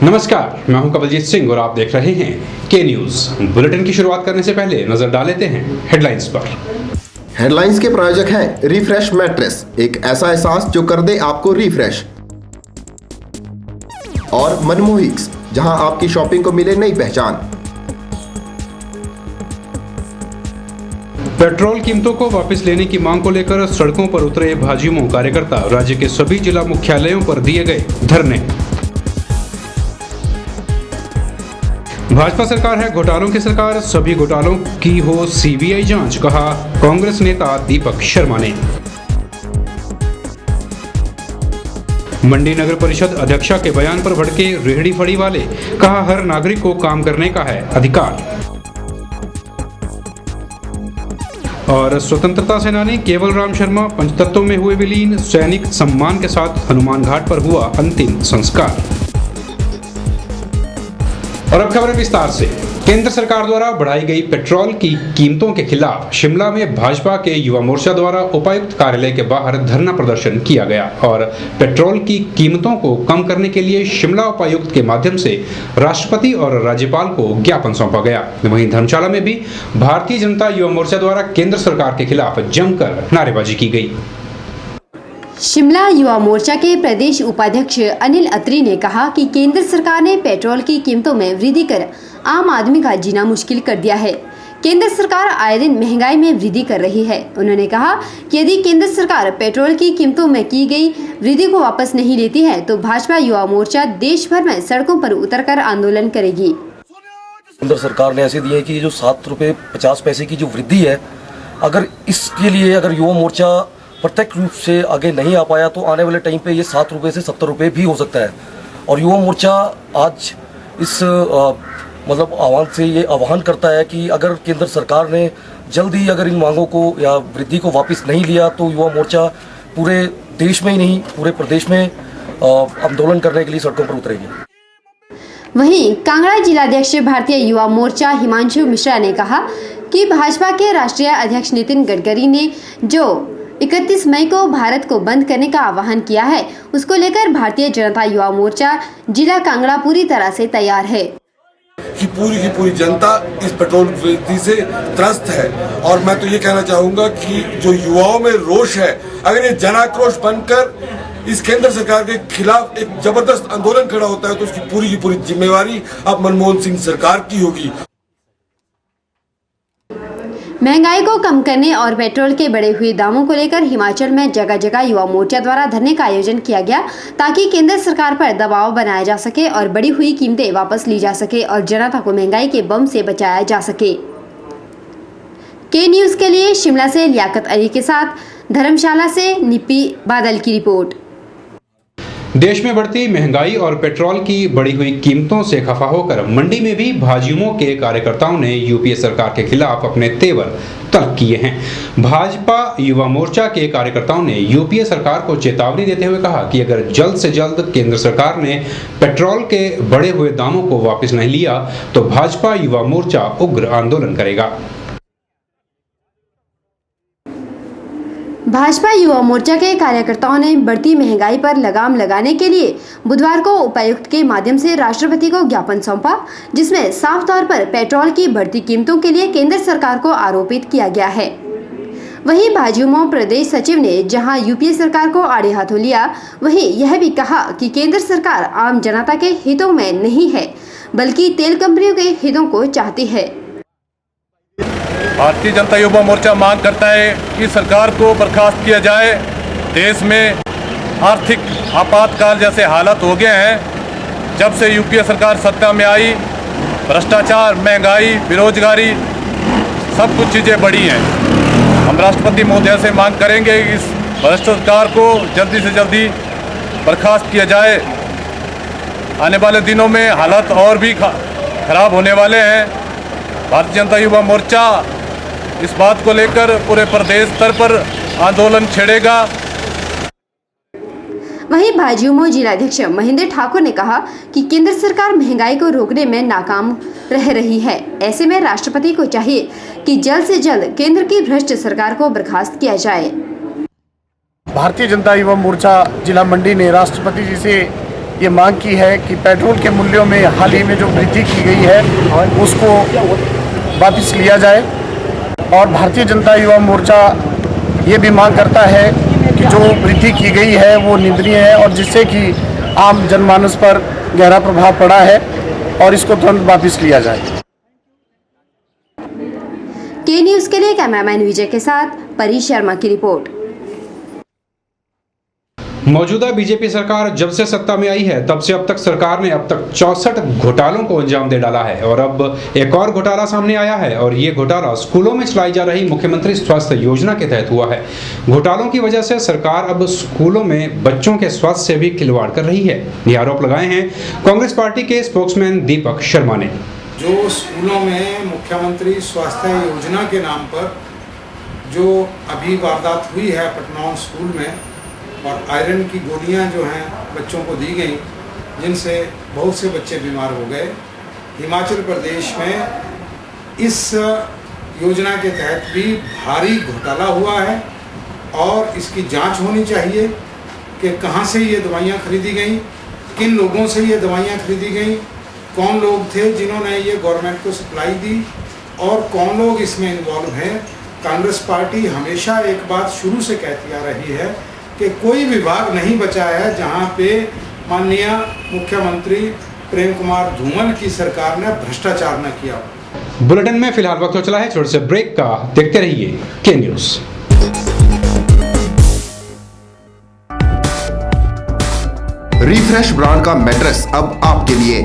नमस्कार, मैं हूं कवलजीत सिंह और आप देख रहे हैं के न्यूज। बुलेटिन की शुरुआत करने से पहले नजर डाल लेते हैं हेडलाइंस पर। हेडलाइंस के प्रायोजक हैं रिफ्रेश मैट्रेस, एक ऐसा एहसास जो कर दे आपको रिफ्रेश, और मनमोहिक्स, जहां आपकी शॉपिंग को मिले नई पहचान। पेट्रोल कीमतों को वापस लेने की मांग को लेकर सड़कों पर उतरे भाजयुमो कार्यकर्ता। राज्य के सभी जिला मुख्यालयों पर दिए गए धरने। भाजपा सरकार है घोटालों की सरकार, सभी घोटालों की हो सीबीआई जांच, कहा कांग्रेस नेता दीपक शर्मा ने। मंडी नगर परिषद अध्यक्षा के बयान पर भड़के रेहड़ी फड़ी वाले, कहा हर नागरिक को काम करने का है अधिकार। और स्वतंत्रता सेनानी केवल राम शर्मा पंचतत्वों में हुए विलीन, सैनिक सम्मान के साथ हनुमान घाट पर हुआ अंतिम संस्कार। और अब खबरें विस्तार से। केंद्र सरकार द्वारा बढ़ाई गई पेट्रोल की कीमतों के खिलाफ शिमला में भाजपा के युवा मोर्चा द्वारा उपायुक्त कार्यालय के बाहर धरना प्रदर्शन किया गया और पेट्रोल की कीमतों को कम करने के लिए शिमला उपायुक्त के माध्यम से राष्ट्रपति और राज्यपाल को ज्ञापन सौंपा गया। वहीं धर्मशाला में भी भारतीय जनता युवा मोर्चा द्वारा केंद्र सरकार के खिलाफ जमकर नारेबाजी की गई। शिमला युवा मोर्चा के प्रदेश उपाध्यक्ष अनिल अत्री ने कहा कि केंद्र सरकार ने पेट्रोल की कीमतों में वृद्धि कर आम आदमी का जीना मुश्किल कर दिया है। केंद्र सरकार आए दिन महंगाई में वृद्धि कर रही है। उन्होंने कहा कि यदि केंद्र सरकार पेट्रोल की कीमतों में की गई वृद्धि को वापस नहीं लेती है तो भाजपा युवा मोर्चा देश भर में सड़कों पर उतरकर आंदोलन करेगी। केंद्र सरकार ने ऐसे दिए कि जो 7 रुपये 50 पैसे की जो वृद्धि है, अगर इसके लिए अगर युवा मोर्चा प्रत्यक्ष रूप से आगे नहीं आ पाया तो आने वाले टाइम पे ये 7 रुपये से 70 रुपये भी हो सकता है। और युवा मोर्चा आज इस आह्वान से ये आह्वान करता है कि अगर केंद्र सरकार ने जल्दी अगर इन मांगों को या वृद्धि को वापस नहीं लिया तो युवा मोर्चा पूरे देश में ही नहीं पूरे प्रदेश में आंदोलन करने के लिए सड़कों पर उतरेगी। वहीं कांगड़ा जिलाध्यक्ष भारतीय युवा मोर्चा हिमांशु मिश्रा ने कहा कि भाजपा के राष्ट्रीय अध्यक्ष नितिन गडकरी ने जो 31 मई को भारत को बंद करने का आह्वान किया है, उसको लेकर भारतीय जनता युवा मोर्चा जिला कांगड़ा पूरी तरह से तैयार है कि पूरी की पूरी जनता इस पेट्रोल वृद्धि से त्रस्त है। और मैं तो ये कहना चाहूंगा कि जो युवाओं में रोष है, अगर ये जन आक्रोश बनकर इस केंद्र सरकार के खिलाफ एक जबरदस्त आंदोलन खड़ा होता है तो उसकी की पूरी जिम्मेवारी अब मनमोहन सिंह सरकार की होगी। महंगाई को कम करने और पेट्रोल के बढ़े हुए दामों को लेकर हिमाचल में जगह जगह युवा मोर्चा द्वारा धरने का आयोजन किया गया ताकि केंद्र सरकार पर दबाव बनाया जा सके और बढ़ी हुई कीमतें वापस ली जा सके और जनता को महंगाई के बम से बचाया जा सके। के न्यूज के लिए शिमला से लियाकत अली के साथ धर्मशाला से निपी बादल की रिपोर्ट। देश में बढ़ती महंगाई और पेट्रोल की बढ़ी हुई कीमतों से खफा होकर मंडी में भी भाजयुमो के कार्यकर्ताओं ने यूपीए सरकार के खिलाफ अपने तेवर तल्ख किए हैं। भाजपा युवा मोर्चा के कार्यकर्ताओं ने यूपीए सरकार को चेतावनी देते हुए कहा कि अगर जल्द से जल्द केंद्र सरकार ने पेट्रोल के बढ़े हुए दामों को वापस नहीं लिया तो भाजपा युवा मोर्चा उग्र आंदोलन करेगा। भाजपा युवा मोर्चा के कार्यकर्ताओं ने बढ़ती महंगाई पर लगाम लगाने के लिए बुधवार को उपायुक्त के माध्यम से राष्ट्रपति को ज्ञापन सौंपा, जिसमें साफ तौर पर पेट्रोल की बढ़ती कीमतों के लिए केंद्र सरकार को आरोपित किया गया है। वहीं भाजयुमो प्रदेश सचिव ने जहां यूपीए सरकार को आड़े हाथों लिया, वहीं यह भी कहा कि केंद्र सरकार आम जनता के हितों में नहीं है बल्कि तेल कंपनियों के हितों को चाहती है। भारतीय जनता युवा मोर्चा मांग करता है कि सरकार को बर्खास्त किया जाए। देश में आर्थिक आपातकाल जैसे हालात हो गए हैं। जब से यूपीए सरकार सत्ता में आई, भ्रष्टाचार, महंगाई, बेरोजगारी, सब कुछ चीज़ें बढ़ी हैं। हम राष्ट्रपति महोदय से मांग करेंगे कि इस भ्रष्ट सरकार को जल्दी से जल्दी बर्खास्त किया जाए। आने वाले दिनों में हालात और भी खराब होने वाले हैं। भारतीय जनता युवा मोर्चा इस बात को लेकर पूरे प्रदेश स्तर पर आंदोलन छेड़ेगा। वहीं भाजयुमो जिलाध्यक्ष महेंद्र ठाकुर ने कहा कि केंद्र सरकार महंगाई को रोकने में नाकाम रह रही है। ऐसे में राष्ट्रपति को चाहिए कि जल्द से जल्द केंद्र की भ्रष्ट सरकार को बर्खास्त किया जाए। भारतीय जनता युवा मोर्चा जिला मंडी ने राष्ट्रपति जी से ये मांग की है कि पेट्रोल के मूल्यों में हाल ही में जो वृद्धि की गई है उसको वापस लिया जाए। और भारतीय जनता युवा मोर्चा ये भी मांग करता है कि जो वृद्धि की गई है वो निंदनीय है और जिससे कि आम जनमानस पर गहरा प्रभाव पड़ा है और इसको तुरंत वापस लिया जाए। के न्यूज़ के लिए कैमरामैन विजय के साथ परी शर्मा की रिपोर्ट। मौजूदा बीजेपी सरकार जब से सत्ता में आई है तब से अब तक सरकार ने अब तक 64 घोटालों को अंजाम दे डाला है और अब एक और घोटाला सामने आया है और ये घोटाला स्कूलों में चलाई जा रही मुख्यमंत्री स्वास्थ्य योजना के तहत हुआ है। घोटालों की वजह से सरकार अब स्कूलों में बच्चों के स्वास्थ्य से भी खिलवाड़ कर रही है। ये आरोप लगाए हैं कांग्रेस पार्टी के स्पोक्समैन दीपक शर्मा ने। जो स्कूलों में मुख्यमंत्री स्वास्थ्य योजना के नाम पर जो अभी वारदात हुई है पटनौन स्कूल में और आयरन की गोलियां जो हैं बच्चों को दी गई जिनसे बहुत से बच्चे बीमार हो गए। हिमाचल प्रदेश में इस योजना के तहत भी भारी घोटाला हुआ है और इसकी जांच होनी चाहिए कि कहां से ये दवाइयां खरीदी गई, किन लोगों से ये दवाइयां खरीदी गई, कौन लोग थे जिन्होंने ये गवर्नमेंट को सप्लाई दी और कौन लोग इसमें इन्वॉल्व हैं। कांग्रेस पार्टी हमेशा एक बात शुरू से कहती आ रही है कि कोई विभाग नहीं बचा है जहां पे माननीय मुख्यमंत्री प्रेम कुमार धूमल की सरकार ने भ्रष्टाचार न किया। बुलेटिन में फिलहाल वक्त हो चला है छोटे से ब्रेक का। देखते रहिए के न्यूज़। रिफ्रेश ब्रांड का मैट्रेस अब आपके लिए।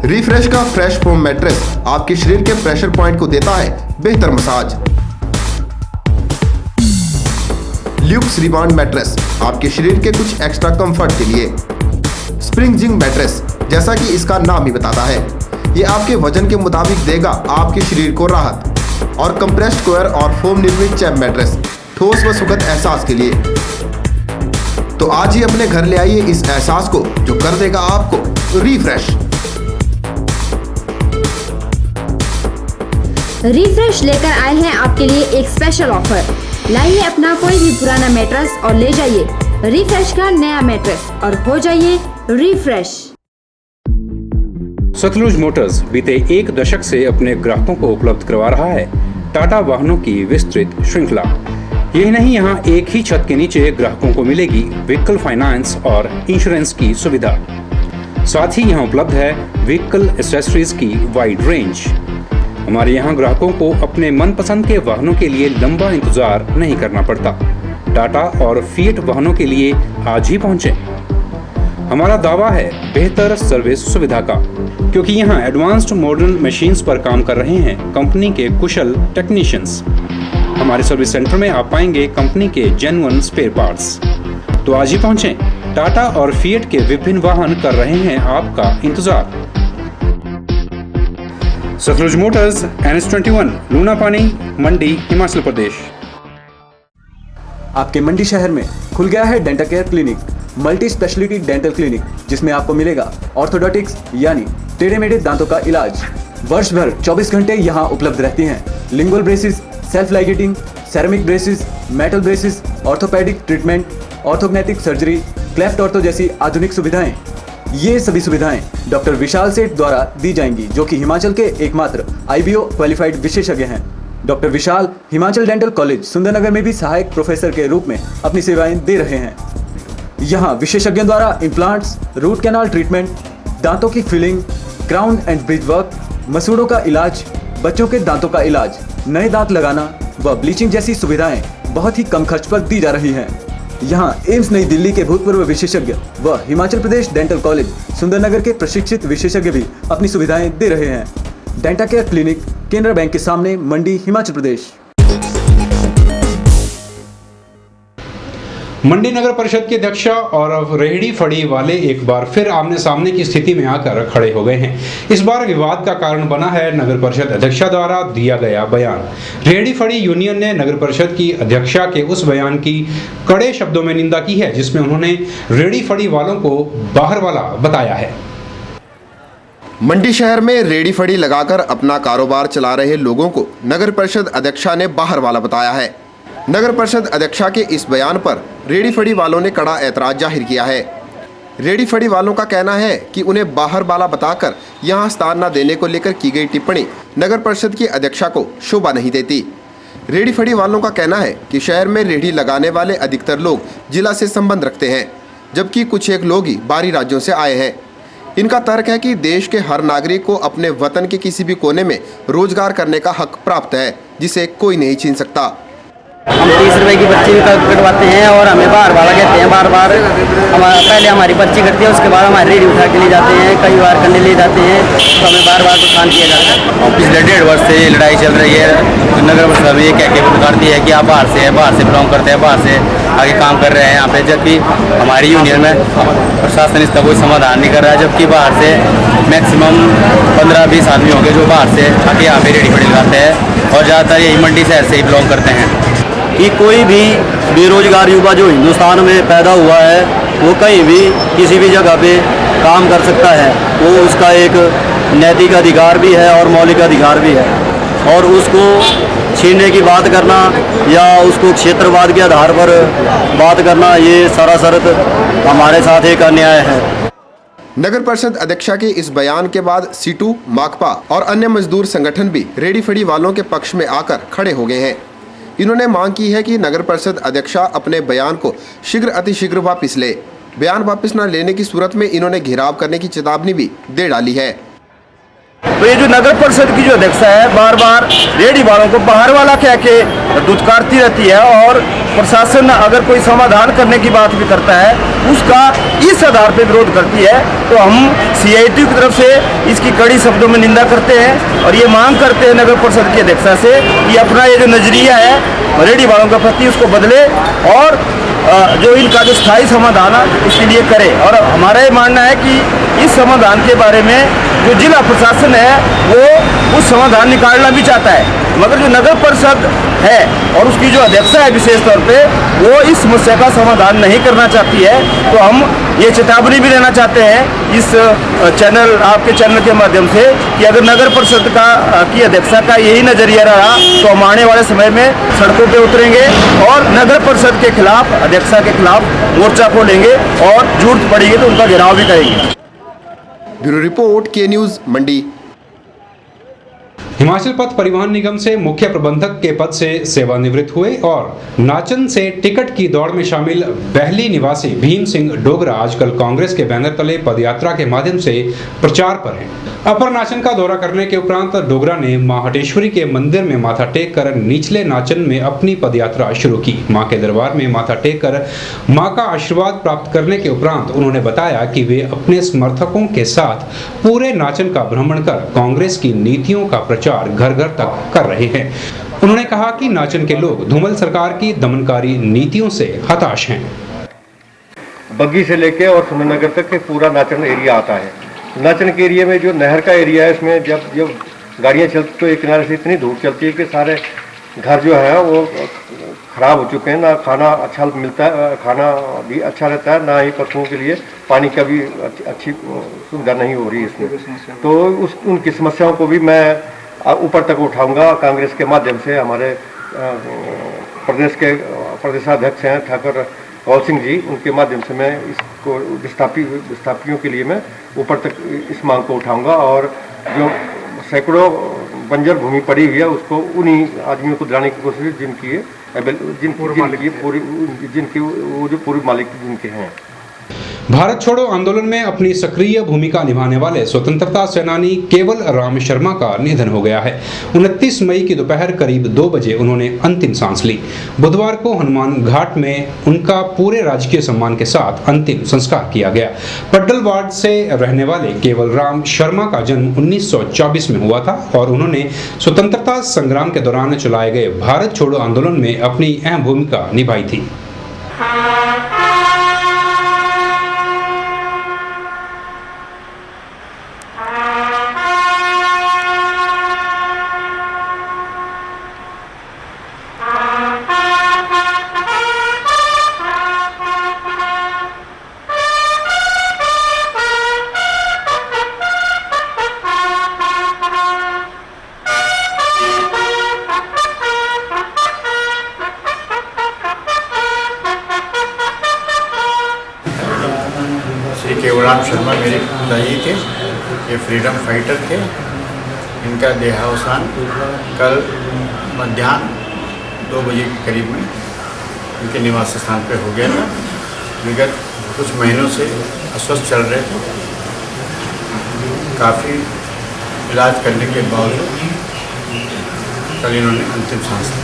रिफ्रेश का फ्रेश फोम मैट्रेस आपके शरीर के प्रेशर पॉइंट को देता है बेहतर मसाज। ल्यूक्स रिबाउंड मैट्रेस आपके शरीर के कुछ एक्स्ट्रा कंफर्ट के लिए। स्प्रिंग जिंक मैट्रेस जैसा कि इसका नाम ही बताता है ये आपके वजन के मुताबिक देगा आपके शरीर को राहत। और कंप्रेस्ड कोयर और फोम निर्मित चैप मैट्रेस ठोस व सुखद एहसास के लिए। तो आज ही अपने घर ले आइए इस एहसास को जो कर देगा आपको रिफ्रेश। रिफ्रेश लेकर आए हैं आपके लिए एक स्पेशल ऑफर। लाइए अपना कोई भी पुराना मैट्रेस और ले जाइए रिफ्रेश का नया मैट्रेस और हो जाइए रिफ्रेश। सतलुज मोटर्स बीते एक दशक से अपने ग्राहकों को उपलब्ध करवा रहा है टाटा वाहनों की विस्तृत श्रृंखला। यही नहीं, यहाँ एक ही छत के नीचे ग्राहकों को मिलेगी व्हीकल फाइनेंस और इंश्योरेंस की सुविधा। साथ ही यहाँ उपलब्ध है व्हीकल एक्सेसरीज की वाइड रेंज। हमारे यहाँ ग्राहकों को अपने मनपसंद के वाहनों के लिए लंबा इंतजार नहीं करना पड़ता। टाटा और फिएट वाहनों के लिए आज ही पहुँचें। हमारा दावा है बेहतर सर्विस सुविधा का, क्योंकि यहाँ एडवांस्ड मॉडर्न मशीन्स पर काम कर रहे हैं कंपनी के कुशल टेक्नीशियंस। हमारे सर्विस सेंटर में आप पाएंगे कंपनी के जेन्युइन स्पेयर पार्ट्स। तो आज ही पहुँचें। टाटा और फिएट के विभिन्न वाहन कर रहे हैं आपका इंतजार। सतलुज मोटर्स NH21 लूनापानी मंडी हिमाचल प्रदेश। आपके मंडी शहर में खुल गया है dental care clinic, multi speciality dental clinic, जिसमें आपको मिलेगा ऑर्थोडोंटिक्स यानी टेढ़े मेढ़े दांतों का इलाज। वर्ष भर 24 घंटे यहाँ उपलब्ध रहती हैं। Lingual braces, self ligating, ceramic braces, metal braces, orthopaedic treatment, orthognathic surgery, cleft ortho जैसी आधुनिक सुविधाएं। ये सभी सुविधाएं डॉक्टर विशाल सेठ द्वारा दी जाएंगी, जो कि हिमाचल के एकमात्र IBO क्वालिफाइड विशेषज्ञ हैं। डॉक्टर विशाल हिमाचल डेंटल कॉलेज सुंदरनगर में भी सहायक प्रोफेसर के रूप में अपनी सेवाएं दे रहे हैं। यहाँ विशेषज्ञों द्वारा इम्प्लांट्स, रूट कैनाल ट्रीटमेंट, दांतों की filling, crown and bridge work, मसूड़ों का इलाज, बच्चों के दांतों का इलाज, नए दांत लगाना व ब्लीचिंग जैसी सुविधाएं बहुत ही कम खर्च पर दी जा रही हैं। यहाँ एम्स नई दिल्ली के भूतपूर्व विशेषज्ञ व हिमाचल प्रदेश डेंटल कॉलेज सुंदरनगर के प्रशिक्षित विशेषज्ञ भी अपनी सुविधाएं दे रहे हैं। Denta care clinic, Canara bank के सामने, मंडी, हिमाचल प्रदेश। मंडी नगर परिषद के अध्यक्ष और अब रेहड़ी फड़ी वाले एक बार फिर आमने सामने की स्थिति में आकर खड़े हो गए हैं। इस बार विवाद का कारण बना है नगर परिषद अध्यक्षा द्वारा दिया गया बयान। रेहड़ी फड़ी यूनियन ने नगर परिषद की अध्यक्षा के उस बयान की कड़े शब्दों में निंदा की है, जिसमें उन्होंने रेहड़ी फड़ी वालों को बाहर वाला बताया है। मंडी शहर में रेहड़ी फड़ी लगाकर अपना कारोबार चला रहे लोगों को नगर परिषद अध्यक्षा ने बाहर वाला बताया है। नगर परिषद अध्यक्षा के इस बयान पर रेडी फड़ी वालों ने कड़ा ऐतराज जाहिर किया है। रेडी फड़ी वालों का कहना है कि उन्हें बाहर बाला बताकर यहां स्थान न देने को लेकर की गई टिप्पणी नगर परिषद की अध्यक्षा को शोभा नहीं देती। रेडी फड़ी वालों का कहना है कि शहर में रेहड़ी लगाने वाले अधिकतर लोग जिला से संबंध रखते हैं, जबकि कुछ एक लोग ही बाहरी राज्यों से आए हैं। इनका तर्क है कि देश के हर नागरिक को अपने वतन के किसी भी कोने में रोजगार करने का हक प्राप्त है, जिसे कोई नहीं छीन सकता। हम 30 रुपए की पर्ची कटवाते हैं और हमें बार बार कहते हैं, बार बार पहले हमारी पर्ची कटती है, उसके बाद हमारी रेडी उठा के ले जाते हैं, कई बार करने ले जाते हैं, तो हमें बार बार परेशान किया जाता है। और पिछले 1.5 वर्ष से ये लड़ाई चल रही है। तो नगर परिषद ये कह के करती है कि आप बाहर से बिलोंग करते हैं, बाहर से आगे काम कर रहे हैं यहाँ पे, जबकि हमारी यूनियन में प्रशासन इसका कोई समाधान नहीं कर रहा है। जबकि बाहर से मैक्सिमम 15-20 आदमी होंगे जो बाहर से आके यहाँ पे रेडी फड़ी लगाते हैं और ज़्यादातर यही मंडी शहर से ही बिलोंग करते हैं। कि कोई भी बेरोजगार युवा जो हिंदुस्तान में पैदा हुआ है वो कहीं भी किसी भी जगह पे काम कर सकता है, वो उसका एक नैतिक अधिकार भी है और मौलिक अधिकार भी है, और उसको छीनने की बात करना या उसको क्षेत्रवाद के आधार पर बात करना ये सरासर हमारे साथ एक अन्याय है। नगर परिषद अध्यक्षा के इस बयान के बाद सीटू, माकपा और अन्य मजदूर संगठन भी रेडी फड़ी वालों के पक्ष में आकर खड़े हो गए हैं। इन्होंने मांग की है कि नगर परिषद अध्यक्षा अपने बयान को शीघ्र अतिशीघ्र वापस ले। बयान वापस न लेने की सूरत में इन्होंने घेराव करने की चेतावनी भी दे डाली है। तो ये जो नगर परिषद की जो अध्यक्षा है बार बार रेडी वालों को बाहर वाला कह के दुत्कारती रहती है, और प्रशासन अगर कोई समाधान करने की बात भी करता है उसका इस आधार पर विरोध करती है। तो हम CITU की तरफ से इसकी कड़ी शब्दों में निंदा करते हैं और ये मांग करते हैं नगर परिषद की अध्यक्षा से कि अपना ये जो नजरिया है रेडी वालों के प्रति उसको बदले और जो इनका जो स्थायी समाधान है इसके लिए करे। और हमारा ये मानना है कि इस समाधान के बारे में जो जिला प्रशासन है वो उस समाधान निकालना भी चाहता है, मगर जो नगर परिषद है और उसकी जो अध्यक्षा है विशेष तौर पे वो इस समस्या का समाधान नहीं करना चाहती है। तो हम ये चेतावनी भी देना चाहते हैं इस चैनल, आपके चैनल के माध्यम से, कि अगर नगर परिषद की अध्यक्षा का यही नजरिया रहा तो हम आने वाले समय में सड़कों पे उतरेंगे और नगर परिषद के खिलाफ, अध्यक्षा के खिलाफ मोर्चा खोलेंगे और जरूरत पड़ेगी तो उनका घेराव भी करेंगे। ब्यूरो रिपोर्ट, के न्यूज, मंडी। हिमाचल पथ परिवहन निगम से मुख्य प्रबंधक के पद से सेवानिवृत्त हुए और नाचन से टिकट की दौड़ में शामिल बहली निवासी भीम सिंह डोगरा आजकल कांग्रेस के बैनर तले पदयात्रा के माध्यम से प्रचार पर हैं। अपर नाचन का दौरा करने के उपरांत डोगरा ने मां हटेश्वरी के मंदिर में माथा टेक कर निचले नाचन में अपनी पदयात्रा शुरू की। मां के दरबार में माथा टेक कर मां का आशीर्वाद प्राप्त करने के उपरांत उन्होंने बताया कि वे अपने समर्थकों के साथ पूरे नाचन का भ्रमण कर कांग्रेस की नीतियों का प्रचार घर घर तक कर रहे हैं। उन्होंने कहा कि नाचन के लोग धूमल सरकार की दमनकारी नीतियों से हताश हैं। बग्गी से लेके और सुंदरनगर तक के पूरा नाचन एरिया आता है। नाचन के एरिया में जो नहर का एरिया है इसमें जब गाड़ियाँ चलती तो एक किनारे से इतनी धूप चलती है कि सारे घर जो है वो खराब हो चुके हैं। ना खाना अच्छा मिलता है, खाना भी अच्छा रहता है, ना ही पशुओं के लिए पानी का भी अच्छी सुविधा नहीं हो रही है इसमें। तो उनकी समस्याओं को भी मैं ऊपर तक उठाऊंगा कांग्रेस के माध्यम से। हमारे प्रदेश के प्रदेशाध्यक्ष हैं ठाकुर कौल सिंह जी, उनके माध्यम से मैं इसको विस्थापियों के लिए मैं ऊपर तक इस मांग को उठाऊंगा और जो सैकड़ों बंजर भूमि पड़ी हुई है उसको उन्हीं आदमियों को दिलाने की कोशिश जिनकी वो जो पूर्व मालिक जिनके हैं। भारत छोड़ो आंदोलन में अपनी सक्रिय भूमिका निभाने वाले स्वतंत्रता सेनानी केवल राम शर्मा का निधन हो गया है। 29 मई की दोपहर करीब 2 बजे उन्होंने अंतिम सांस ली। बुधवार को हनुमान घाट में उनका पूरे राजकीय सम्मान के साथ अंतिम संस्कार किया गया। पड्डल वार्ड से रहने वाले केवल राम शर्मा का जन्म 1924 में हुआ था और उन्होंने स्वतंत्रता संग्राम के दौरान चलाए गए भारत छोड़ो आंदोलन में अपनी अहम भूमिका निभाई थी। शिवराम शर्मा मेरे पिताजी थे, ये फ्रीडम फाइटर थे। इनका देहावसान कल मध्याह्न 2 बजे के करीब में इनके निवास स्थान पर हो गया था। विगत कुछ महीनों से अस्वस्थ चल रहे थे। काफ़ी इलाज करने के बावजूद कल इन्होंने अंतिम सांस ली।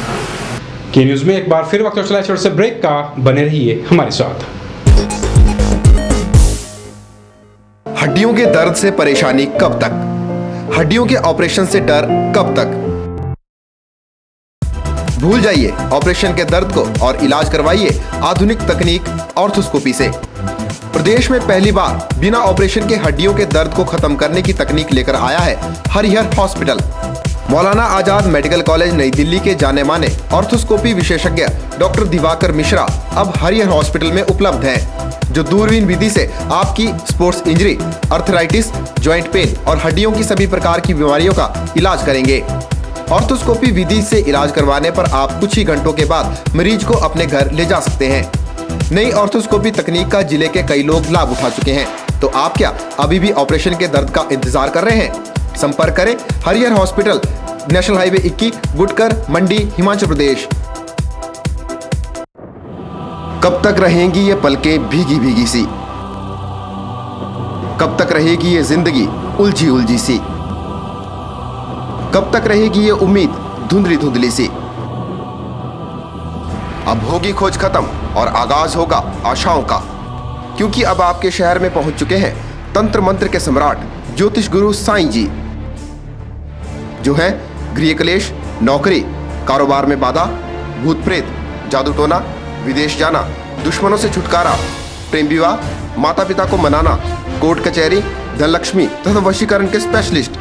के न्यूज़ में एक बार फिर वक्त चला छोटे से ब्रेक का, बने रहिए हमारे साथ। हड्डियों के दर्द से परेशानी कब तक? हड्डियों के ऑपरेशन से डर कब तक? भूल जाइए ऑपरेशन के दर्द को और इलाज करवाइए आधुनिक तकनीक ऑर्थोस्कोपी से। प्रदेश में पहली बार बिना ऑपरेशन के हड्डियों के दर्द को खत्म करने की तकनीक लेकर आया है Harihar hospital. Maulana Azad medical college नई दिल्ली के जाने माने ऑर्थोस्कोपी विशेषज्ञ डॉक्टर दिवाकर मिश्रा अब हरिहर हॉस्पिटल में उपलब्ध हैं, जो दूरबीन विधि से आपकी sports injury, arthritis, joint pain और हड्डियों की सभी प्रकार की बीमारियों का इलाज करेंगे। ऑर्थोस्कोपी विधि से इलाज करवाने पर आप कुछ ही घंटों के बाद मरीज को अपने घर ले जा सकते हैं। नई ऑर्थोस्कोपी तकनीक का जिले के कई लोग लाभ उठा चुके हैं, तो आप क्या अभी भी ऑपरेशन के दर्द का इंतजार कर रहे हैं? संपर्क करें Harihar hospital, national highway 21, Gutkar, मंडी, हिमाचल प्रदेश। कब तक रहेंगी ये पलकें भीगी भीगी सी? कब तक रहेगी ये जिंदगी उलझी उलझी सी? कब तक रहेगी ये उम्मीद धुंधली धुंधली सी? अब होगी खोज खत्म और आगाज होगा आशाओं का, क्योंकि अब आपके शहर में पहुंच चुके हैं तंत्र मंत्र के सम्राट ज्योतिष गुरु साईं जी, जो है गृह क्लेश, नौकरी, कारोबार में बाधा, भूत प्रेत, जादू टोना, विदेश जाना, दुश्मनों से छुटकारा, प्रेम विवाह, माता पिता को मनाना, कोर्ट कचहरी, धनलक्ष्मी तथा वशीकरण के स्पेशलिस्ट।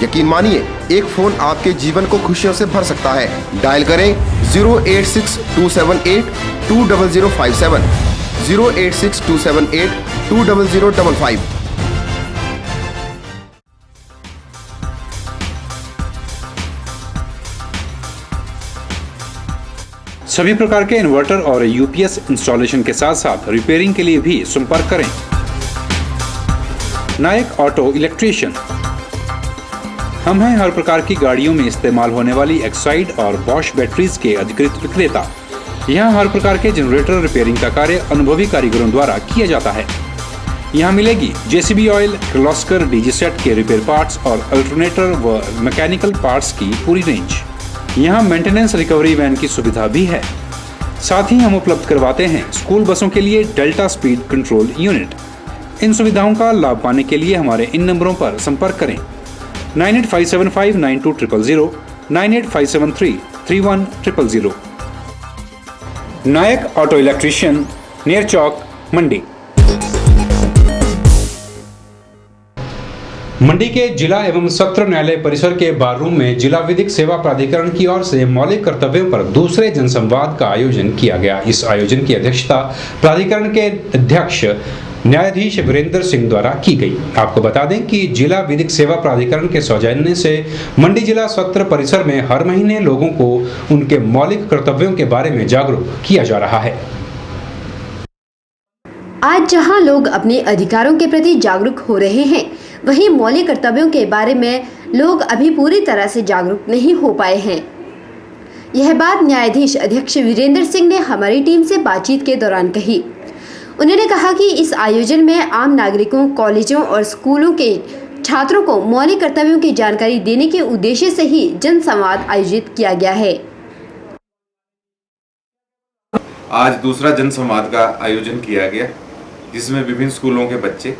यकीन मानिए एक फोन आपके जीवन को खुशियों से भर सकता है। डायल करें 086-278-20057, 086-278-20055। सभी प्रकार के इन्वर्टर और यूपीएस इंस्टॉलेशन के साथ साथ रिपेयरिंग के लिए भी संपर्क करें नायक ऑटो इलेक्ट्रीशियन। हम हैं हर प्रकार की गाड़ियों में इस्तेमाल होने वाली एक्साइड और बॉश बैटरीज के अधिकृत विक्रेता। यहाँ हर प्रकार के जनरेटर रिपेयरिंग का कार्य अनुभवी कारीगरों द्वारा किया जाता है। यहाँ मिलेगी JCB oil, Kirloskar DG set के रिपेयर पार्ट्स और अल्टरनेटर व मैकेनिकल पार्ट्स की पूरी रेंज। यहाँ मेंटेनेंस रिकवरी वैन की सुविधा भी है। साथ ही हम उपलब्ध करवाते हैं स्कूल बसों के लिए डेल्टा स्पीड कंट्रोल यूनिट। इन सुविधाओं का लाभ पाने के लिए हमारे इन नंबरों पर संपर्क करें 9857592000, 9857331000। नायक ऑटो इलेक्ट्रीशियन, नियर चौक, मंडी। मंडी के जिला एवं सत्र न्यायालय परिसर के बार रूम में जिला विधिक सेवा प्राधिकरण की ओर से मौलिक कर्तव्यों पर दूसरे जनसंवाद का आयोजन किया गया। इस आयोजन की अध्यक्षता प्राधिकरण के अध्यक्ष न्यायाधीश वीरेंद्र सिंह द्वारा की गई। आपको बता दें कि जिला विधिक सेवा प्राधिकरण के सौजन्य से मंडी जिला सत्र परिसर में हर महीने लोगों को उनके मौलिक कर्तव्यों के बारे में जागरूक किया जा रहा है। आज जहां लोग अपने अधिकारों के प्रति जागरूक हो रहे हैं, वहीं मौलिक कर्तव्यों के बारे में लोग अभी पूरी तरह से जागरूक नहीं हो पाए हैं। यह बात न्यायाधीश अध्यक्ष वीरेंद्र सिंह ने हमारी टीम से बातचीत के दौरान कही। उन्होंने कहा कि इस आयोजन में आम नागरिकों, कॉलेजों और स्कूलों के छात्रों को मौलिक कर्तव्यों की जानकारी देने के उद्देश्य से ही जनसंवाद आयोजित किया गया है। आज दूसरा जनसंवाद का आयोजन किया गया, जिसमें विभिन्न स्कूलों के बच्चे,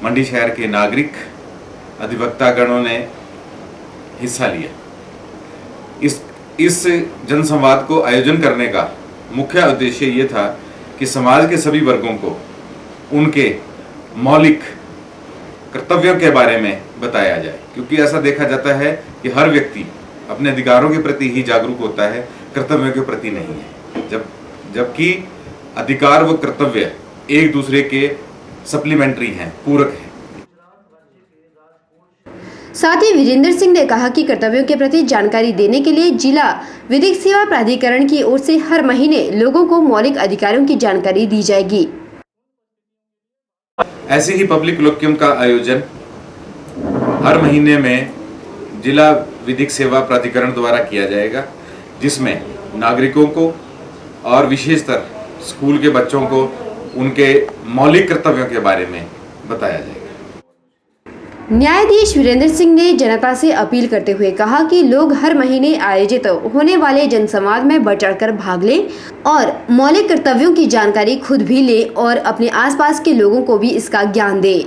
मंडी शहर के नागरिक, अधिवक्तागणों ने हिस्सा लिया। इस जनसंवाद को आयोजन करने का मुख्य उद्देश्य ये था कि समाज के सभी वर्गों को उनके मौलिक कर्तव्यों के बारे में बताया जाए, क्योंकि ऐसा देखा जाता है कि हर व्यक्ति अपने अधिकारों के प्रति ही जागरूक होता है, कर्तव्यों के प्रति नहीं है। जबकि अधिकार व कर्तव्य एक दूसरे के सप्लीमेंट्री हैं, पूरक हैं। साथ ही वीरेंद्र सिंह ने कहा कि कर्तव्यों के प्रति जानकारी देने के लिए जिला विधिक सेवा प्राधिकरण की ओर से हर महीने लोगों को मौलिक अधिकारों की जानकारी दी जाएगी। ऐसे ही पब्लिक लोक्युम का आयोजन हर महीने में जिला विधिक सेवा प्राधिकरण द्वारा किया जाएगा, जिसमें नागरिकों को और विशेषतर स्कूल के बच्चों को उनके मौलिक कर्तव्यों के बारे में बताया जाएगा। न्यायाधीश वीरेंद्र सिंह ने जनता से अपील करते हुए कहा कि लोग हर महीने आयोजित होने वाले जनसंवाद में बढ़ चढ़कर भाग लें और मौलिक कर्तव्यों की जानकारी खुद भी लें और अपने आसपास के लोगों को भी इसका ज्ञान दें।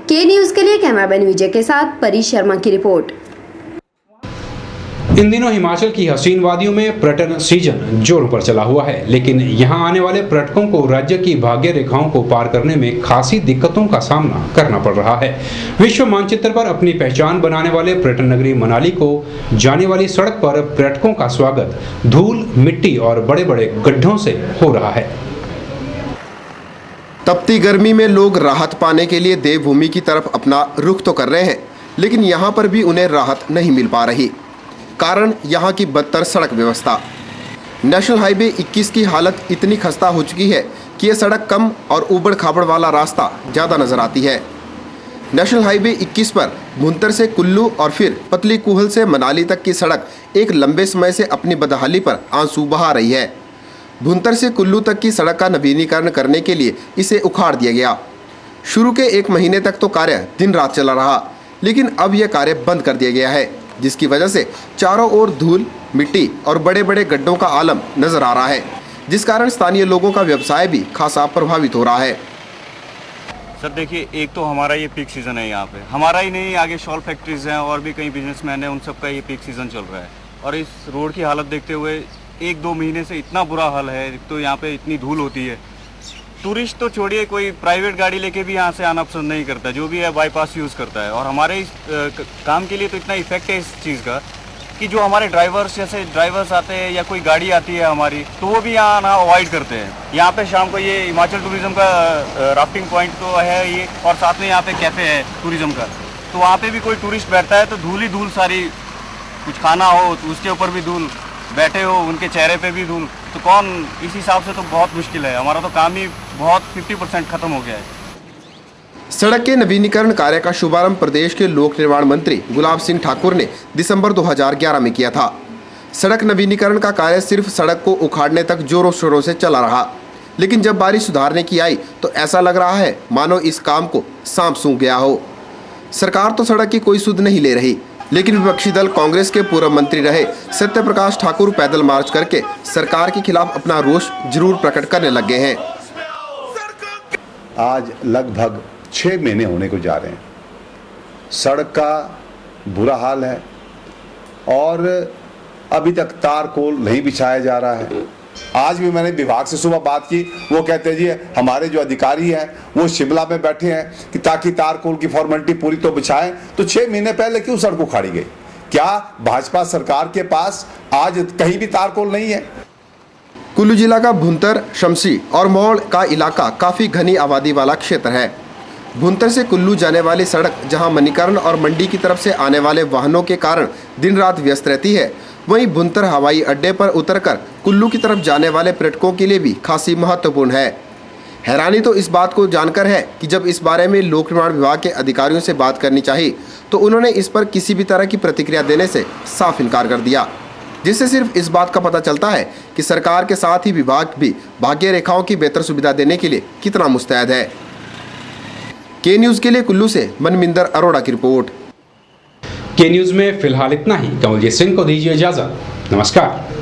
के न्यूज़ के लिए कैमरामैन विजय के साथ परी शर्मा की रिपोर्ट। इन दिनों हिमाचल की हसीन वादियों में पर्यटन सीजन जोरों पर चला हुआ है, लेकिन यहां आने वाले पर्यटकों को राज्य की भाग्य रेखाओं को पार करने में खासी दिक्कतों का सामना करना पड़ रहा है। विश्व मानचित्र पर अपनी पहचान बनाने वाले पर्यटन नगरी मनाली को जाने वाली सड़क पर पर्यटकों का स्वागत धूल, मिट्टी और बड़े बड़े गड्ढों से हो रहा है। तपती गर्मी में लोग राहत पाने के लिए देवभूमि की तरफ अपना रुख तो कर रहे हैं, लेकिन यहाँ पर भी उन्हें राहत नहीं मिल पा रही। कारण यहाँ की बदतर सड़क व्यवस्था। नेशनल हाईवे 21 की हालत इतनी खस्ता हो चुकी है कि ये सड़क कम और ऊबड़ खाबड़ वाला रास्ता ज़्यादा नजर आती है। नेशनल हाईवे 21 पर भुंतर से कुल्लू और फिर पतली कूहल से मनाली तक की सड़क एक लंबे समय से अपनी बदहाली पर आंसू बहा रही है। भुंतर से कुल्लू तक की सड़क का नवीनीकरण करने के लिए इसे उखाड़ दिया गया। शुरू के 1 महीने तक तो कार्य दिन रात चला रहा, लेकिन अब यह कार्य बंद कर दिया गया है, जिसकी वजह से चारों ओर धूल, मिट्टी और बड़े बड़े गड्ढों का आलम नजर आ रहा है, जिस कारण स्थानीय लोगों का व्यवसाय भी खासा प्रभावित हो रहा है। सर देखिए, एक तो हमारा ये पीक सीज़न है, यहाँ पे हमारा ही नहीं, आगे शॉल फैक्ट्रीज हैं और भी कई बिजनेसमैन हैं, उन सब का ये पीक सीज़न चल रहा है। और इस रोड की हालत देखते हुए 1-2 महीने से इतना बुरा हाल है। तो यहाँ पे इतनी धूल होती है, टूरिस्ट तो छोड़िए, कोई प्राइवेट गाड़ी लेके भी यहाँ से आना पसंद नहीं करता, जो भी है बाईपास यूज़ करता है। और हमारे इस काम के लिए तो इतना इफेक्ट है इस चीज़ का कि जो हमारे ड्राइवर्स, जैसे ड्राइवर्स आते हैं या कोई गाड़ी आती है हमारी, तो वो भी यहाँ आना अवॉइड करते हैं। यहाँ पे शाम को ये हिमाचल टूरिज़्म का राफ्टिंग पॉइंट तो है ये, और साथ में यहाँ पे कैफ़े है टूरिज़्म का, तो वहाँ पे भी कोई टूरिस्ट बैठता है तो धूल ही धूल सारी, कुछ खाना हो तो उसके ऊपर भी धूल, बैठे हो उनके चेहरे पे भी धूल, तो कौन, इस हिसाब से तो बहुत मुश्किल है। हमारा तो काम ही बहुत 50% खत्म हो गया है। सड़क के नवीनीकरण कार्य का शुभारंभ प्रदेश के लोक निर्माण मंत्री गुलाब सिंह ठाकुर ने दिसंबर 2011 में किया था। सड़क नवीनीकरण का कार्य सिर्फ सड़क को उखाड़ने तक जोरों शोरों से चला रहा, लेकिन जब बारिश सुधारने की आई तो ऐसा लग रहा है मानो इस काम को सांप सूंघ गया हो। सरकार तो सड़क की कोई सुध नहीं ले रही, लेकिन विपक्षी दल कांग्रेस के पूर्व मंत्री रहे सत्य प्रकाश ठाकुर पैदल मार्च करके सरकार के खिलाफ अपना रोष जरूर प्रकट करने लग गए हैं। आज लगभग 6 महीने होने को जा रहे हैं, सड़क का बुरा हाल है और अभी तक तारकोल नहीं बिछाया जा रहा है। आज भी मैंने विभाग से सुबह बात की, वो कहते हैं जी हमारे जो अधिकारी हैं वो शिमला में बैठे हैं कि ताकि तारकोल की फॉर्मेलिटी पूरी तो बिछाएं। तो 6 महीने पहले क्यों सड़क उखाड़ी गई? क्या भाजपा सरकार के पास आज कहीं भी तारकोल नहीं है? कुल्लू जिला का भुंतर, शमशी और मोड़ का इलाका काफी घनी आबादी वाला क्षेत्र है। भुंतर से कुल्लू जाने वाली सड़क जहां मणिकर्ण और मंडी की तरफ से आने वाले वाहनों के कारण दिन रात व्यस्त रहती है, वहीं भुंतर हवाई अड्डे पर उतरकर कुल्लू की तरफ जाने वाले पर्यटकों के लिए भी खासी महत्वपूर्ण है। हैरानी तो इस बात को जानकर है कि जब इस बारे में लोक निर्माण विभाग के अधिकारियों से बात करनी चाहिए तो उन्होंने इस पर किसी भी तरह की प्रतिक्रिया देने से साफ इनकार कर दिया, जिससे सिर्फ इस बात का पता चलता है कि सरकार के साथ ही विभाग भी भाग्य रेखाओं की बेहतर सुविधा देने के लिए कितना मुस्तैद है। के न्यूज़ के लिए कुल्लू से मनमिंदर अरोड़ा की रिपोर्ट। के न्यूज़ में फिलहाल इतना ही। कमलजीत सिंह को दीजिए इजाजत। नमस्कार।